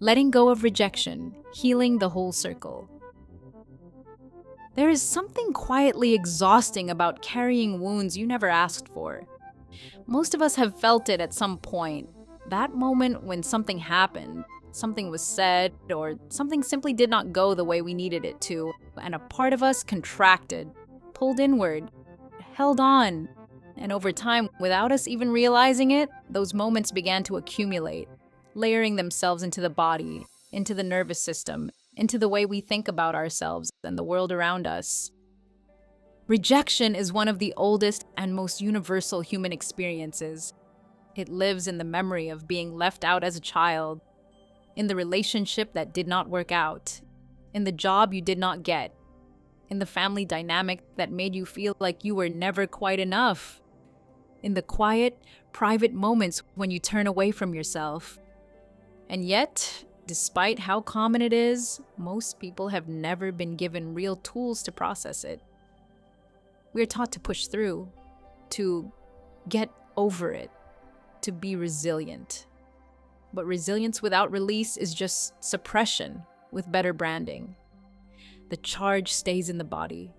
Letting go of rejection, healing the whole circle. There is something quietly exhausting about carrying wounds you never asked for. Most of us have felt it at some point. That moment when something happened, something was said, or something simply did not go the way we needed it to, and a part of us contracted, pulled inward, held on. And over time, without us even realizing it, those moments began to accumulate, layering themselves into the body, into the nervous system, into the way we think about ourselves and the world around us. Rejection is one of the oldest and most universal human experiences. It lives in the memory of being left out as a child, in the relationship that did not work out, in the job you did not get, in the family dynamic that made you feel like you were never quite enough, in the quiet, private moments when you turn away from yourself. And yet, despite how common it is, most people have never been given real tools to process it. We're taught to push through, to get over it, to be resilient. But resilience without release is just suppression with better branding. The charge stays in the body.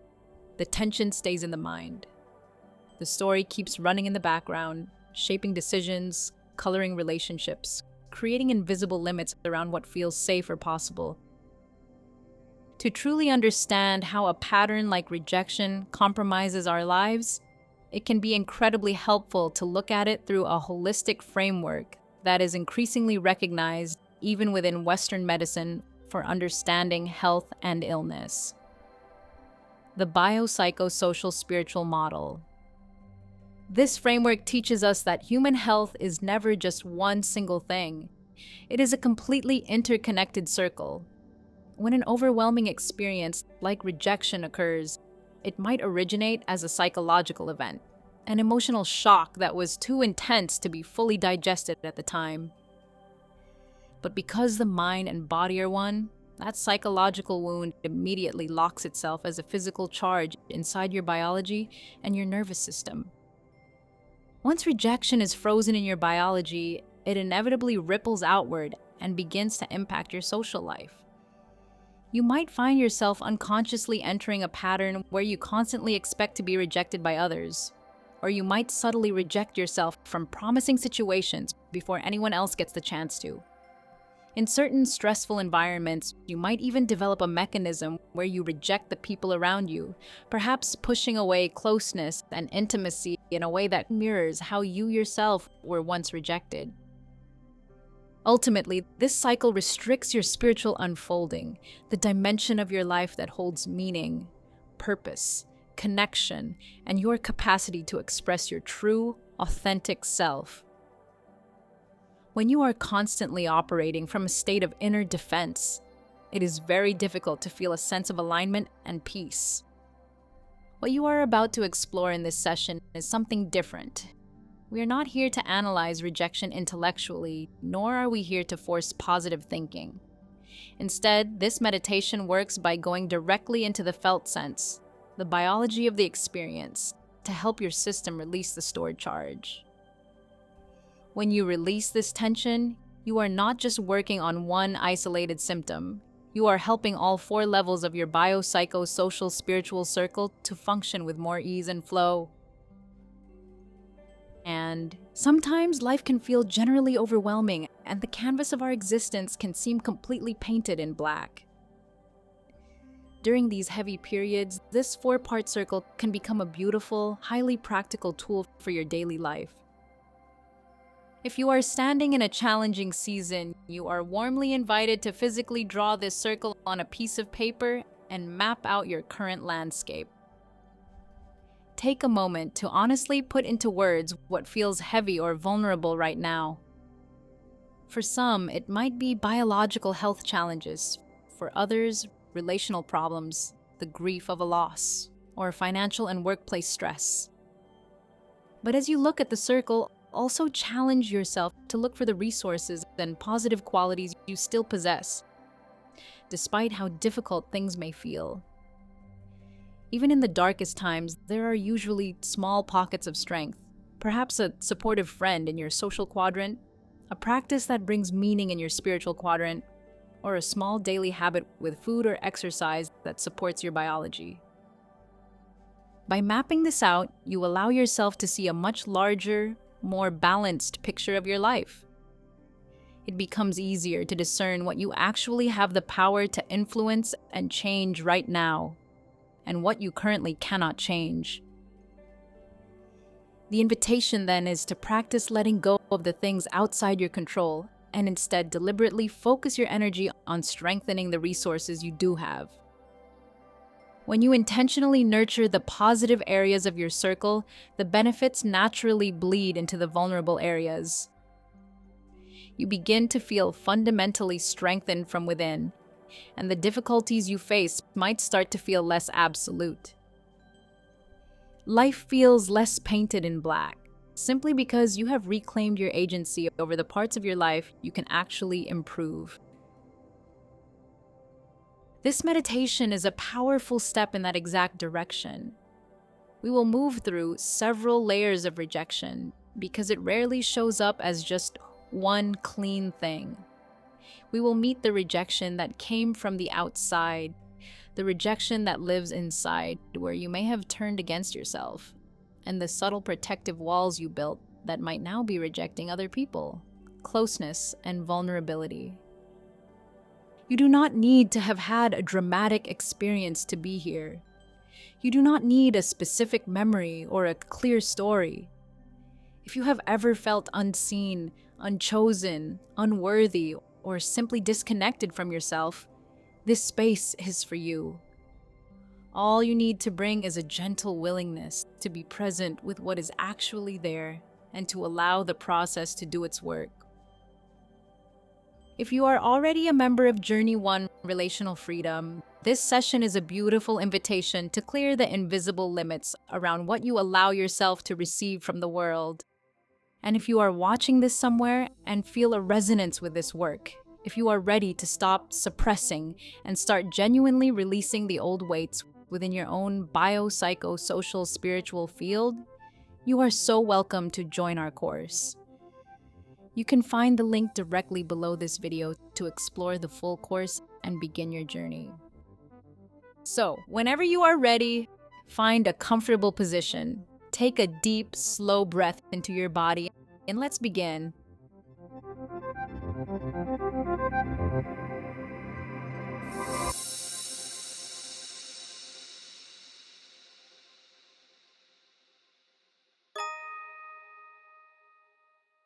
The tension stays in the mind. The story keeps running in the background, shaping decisions, coloring relationships, creating invisible limits around what feels safe or possible. To truly understand how a pattern like rejection compromises our lives, it can be incredibly helpful to look at it through a holistic framework that is increasingly recognized even within Western medicine for understanding health and illness. The biopsychosocial spiritual model. This framework teaches us that human health is never just one single thing. It is a completely interconnected circle. When an overwhelming experience like rejection occurs, it might originate as a psychological event, an emotional shock that was too intense to be fully digested at the time. But because the mind and body are one, that psychological wound immediately locks itself as a physical charge inside your biology and your nervous system. Once rejection is frozen in your biology, it inevitably ripples outward and begins to impact your social life. You might find yourself unconsciously entering a pattern where you constantly expect to be rejected by others, or you might subtly reject yourself from promising situations before anyone else gets the chance to. In certain stressful environments, you might even develop a mechanism where you reject the people around you, perhaps pushing away closeness and intimacy in a way that mirrors how you yourself were once rejected. Ultimately, this cycle restricts your spiritual unfolding, the dimension of your life that holds meaning, purpose, connection, and your capacity to express your true, authentic self. When you are constantly operating from a state of inner defense, it is very difficult to feel a sense of alignment and peace. What you are about to explore in this session is something different. We are not here to analyze rejection intellectually, nor are we here to force positive thinking. Instead, this meditation works by going directly into the felt sense, the biology of the experience, to help your system release the stored charge. When you release this tension, you are not just working on one isolated symptom. You are helping all 4 levels of your biopsychosocial spiritual circle to function with more ease and flow. And sometimes life can feel generally overwhelming, and the canvas of our existence can seem completely painted in black. During these heavy periods, this 4-part circle can become a beautiful, highly practical tool for your daily life. If you are standing in a challenging season, you are warmly invited to physically draw this circle on a piece of paper and map out your current landscape. Take a moment to honestly put into words what feels heavy or vulnerable right now. For some, it might be biological health challenges. For others, relational problems, the grief of a loss, or financial and workplace stress. But as you look at the circle, also challenge yourself to look for the resources and positive qualities you still possess, despite how difficult things may feel. Even in the darkest times, there are usually small pockets of strength, Perhaps a supportive friend in your social quadrant, a practice that brings meaning in your spiritual quadrant, or a small daily habit with food or exercise that supports your biology. By mapping this out, you allow yourself to see a much larger, more balanced picture of your life. It becomes easier to discern what you actually have the power to influence and change right now, and what you currently cannot change. The invitation then is to practice letting go of the things outside your control and instead deliberately focus your energy on strengthening the resources you do have. When you intentionally nurture the positive areas of your circle, the benefits naturally bleed into the vulnerable areas. You begin to feel fundamentally strengthened from within, and the difficulties you face might start to feel less absolute. Life feels less painted in black, simply because you have reclaimed your agency over the parts of your life you can actually improve. This meditation is a powerful step in that exact direction. We will move through several layers of rejection because it rarely shows up as just one clean thing. We will meet the rejection that came from the outside, the rejection that lives inside, where you may have turned against yourself, and the subtle protective walls you built that might now be rejecting other people, closeness, and vulnerability. You do not need to have had a dramatic experience to be here. You do not need a specific memory or a clear story. If you have ever felt unseen, unchosen, unworthy, or simply disconnected from yourself, this space is for you. All you need to bring is a gentle willingness to be present with what is actually there and to allow the process to do its work. If you are already a member of Journey 1 Relational Freedom, this session is a beautiful invitation to clear the invisible limits around what you allow yourself to receive from the world. And if you are watching this somewhere and feel a resonance with this work, if you are ready to stop suppressing and start genuinely releasing the old weights within your own bio-psycho-social spiritual field, you are so welcome to join our course. You can find the link directly below this video to explore the full course and begin your journey. So, whenever you are ready, find a comfortable position. Take a deep, slow breath into your body, and let's begin.